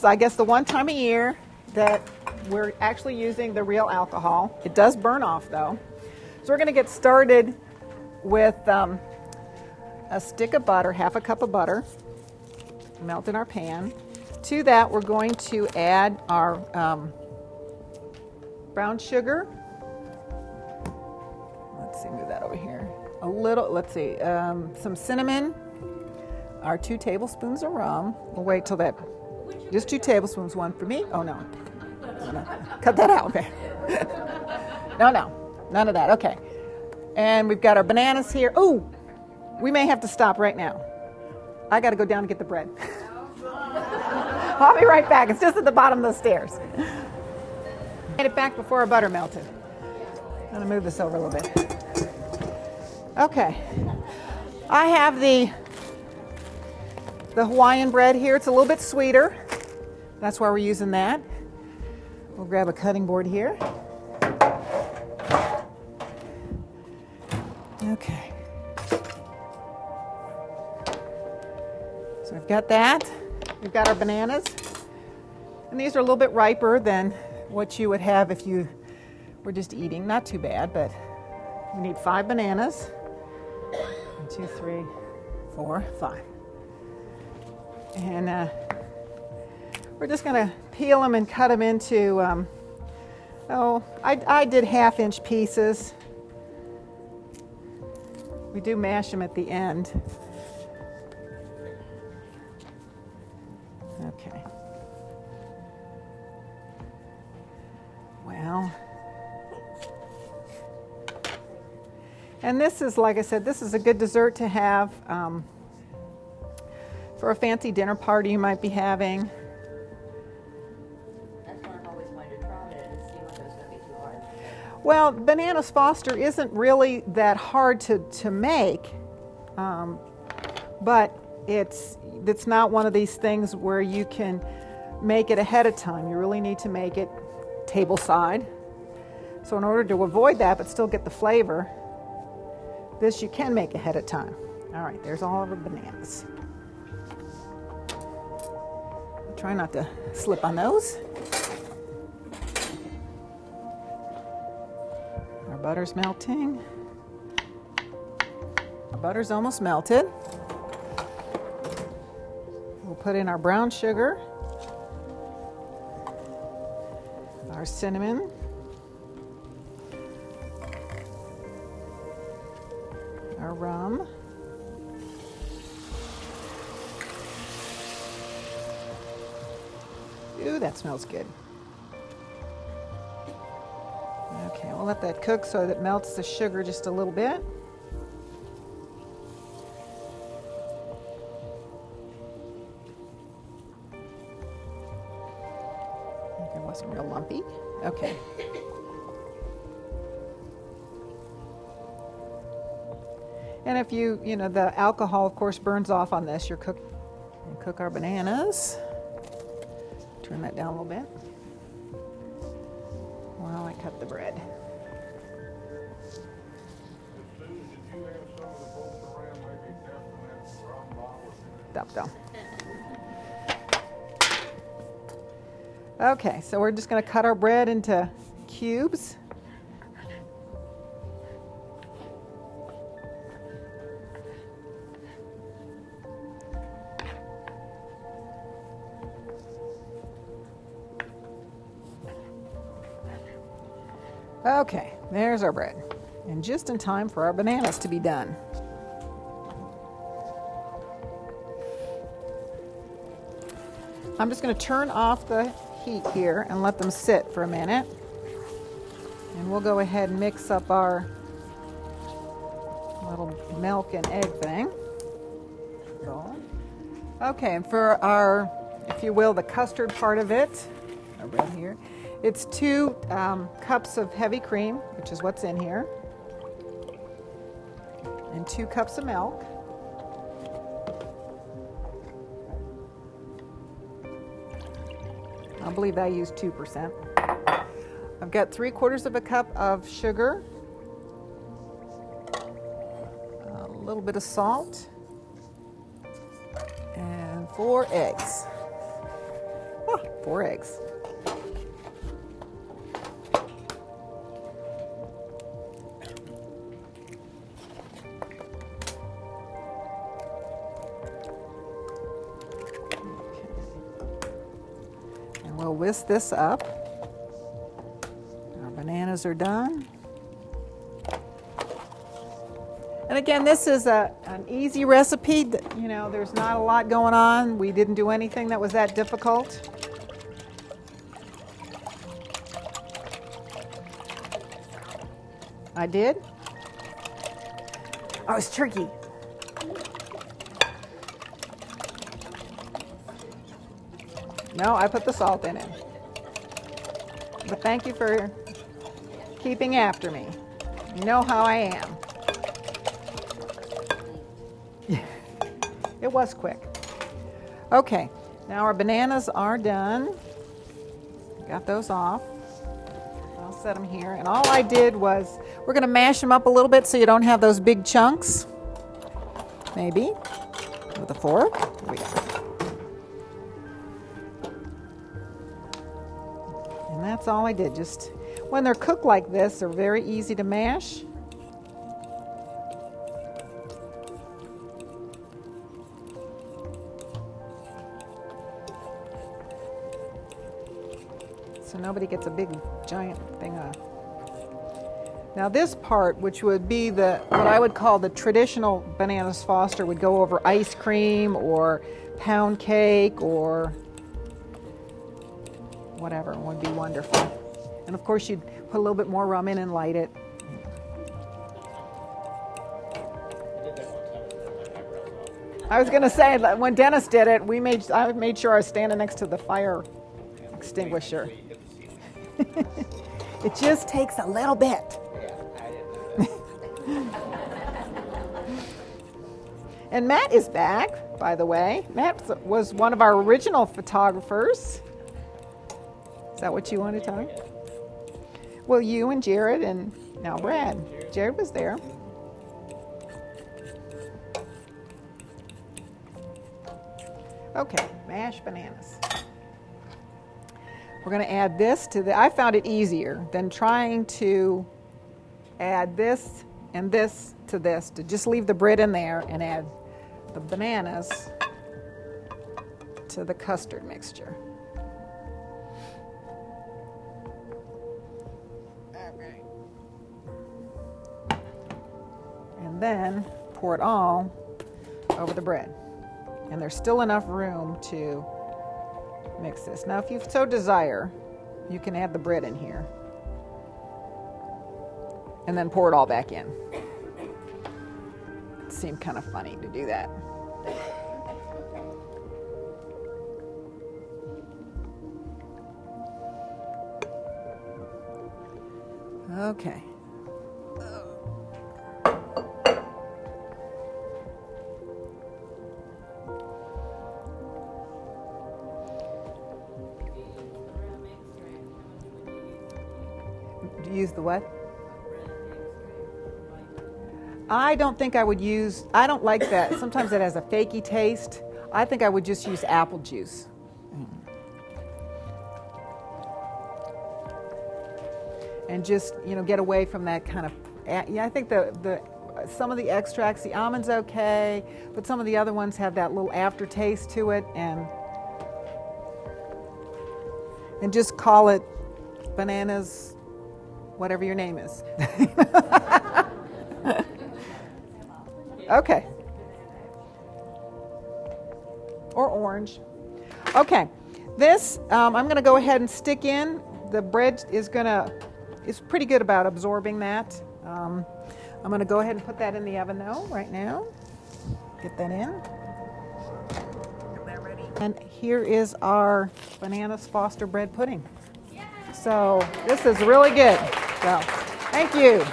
I guess, the one time a year that we're actually using the real alcohol. It does burn off, though. So we're going to get started with a stick of butter, half a cup of butter, melt in our pan. To that, we're going to add our brown sugar. Let's see, move that over here. A little, let's see, some cinnamon, our 2 tablespoons of rum. We'll wait till that, just 2 tablespoons, one for me. Oh, no. Cut that out. No, none of that. Okay. And we've got our bananas here. Oh, we may have to stop right now. I got to go down and get the bread. I'll be right back. It's just at the bottom of the stairs. Made it back before our butter melted. I'm going to move this over a little bit. Okay. I have the Hawaiian bread here. It's a little bit sweeter. That's why we're using that. We'll grab a cutting board here. Okay. So we've got that. We've got our bananas. And these are a little bit riper than what you would have if you were just eating. Not too bad, but we need 5 bananas. 1, 2, 3, 4, 5. And we're just going to peel them and cut them into, I did 1/2-inch pieces. We do mash them at the end. Okay. Well, and this is, like I said, this is a good dessert to have for a fancy dinner party you might be having. That's why I've always wanted to try it. It seemed like it was going to be too hard. Well, Bananas Foster isn't really that hard to make, but it's not one of these things where you can make it ahead of time. You really need to make it table side. So in order to avoid that but still get the flavor, this you can make ahead of time. All right, there's all of our bananas. Try not to slip on those. Our butter's melting. Our butter's almost melted. We'll put in our brown sugar, our cinnamon, our rum, ooh, that smells good. Okay, we'll let that cook so that it melts the sugar just a little bit. It wasn't real lumpy. Okay. And if you know, the alcohol, of course, burns off on this. We'll cook our bananas. Turn that down a little bit while I cut the bread. Stop down. Okay, so we're just going to cut our bread into cubes. Okay, there's our bread. And just in time for our bananas to be done. I'm just going to turn off the heat here and let them sit for a minute. And we'll go ahead and mix up our little milk and egg thing. Okay, and for our, if you will, the custard part of it, our bread here, it's 2 cups of heavy cream, which is what's in here, and 2 cups of milk. I believe I used 2%. I've got 3/4 cup of sugar, a little bit of salt, and 4 eggs. 4 eggs. We'll whisk this up. Our bananas are done. And again, this is an easy recipe. You know, there's not a lot going on. We didn't do anything that was that difficult. I did? Oh, it's tricky. No, I put the salt in it. But thank you for keeping after me. You know how I am. It was quick. Okay, now our bananas are done. Got those off. I'll set them here. And all I did was, we're going to mash them up a little bit so you don't have those big chunks. Maybe. With a fork. Here we go. And that's all I did. Just when they're cooked like this, they're very easy to mash. So nobody gets a big giant thing of. Now this part, which would be what I would call the traditional bananas Foster, would go over ice cream or pound cake or whatever. It would be wonderful. And of course you'd put a little bit more rum in and light it. I was going to say that when Dennis did it, I made sure I was standing next to the fire extinguisher. It just takes a little bit. And Matt is back, by the way. Matt was one of our original photographers. Is that what you want to tell me? Well, you and Jared and now Brad. Jared was there. Okay, mashed bananas. We're going to add this to I found it easier than trying to add this and this to this, to just leave the bread in there and add the bananas to the custard mixture. Okay. And then pour it all over the bread. And there's still enough room to mix this. Now, if you so desire, you can add the bread in here. And then pour it all back in. It seemed kind of funny to do that. Okay. Use the what? I don't think I would use, I don't like that. Sometimes it has a fakey taste. I think I would just use apple juice. And just, get away from that kind of, I think some of the extracts, the almond's okay, but some of the other ones have that little aftertaste to it, and just call it bananas, whatever your name is. Okay. Or orange. Okay. This, I'm going to go ahead and stick in. The bread is pretty good about absorbing that. I'm going to go ahead and put that in the oven though, right now. Get that in. And here is our bananas Foster bread pudding. So this is really good. So, thank you.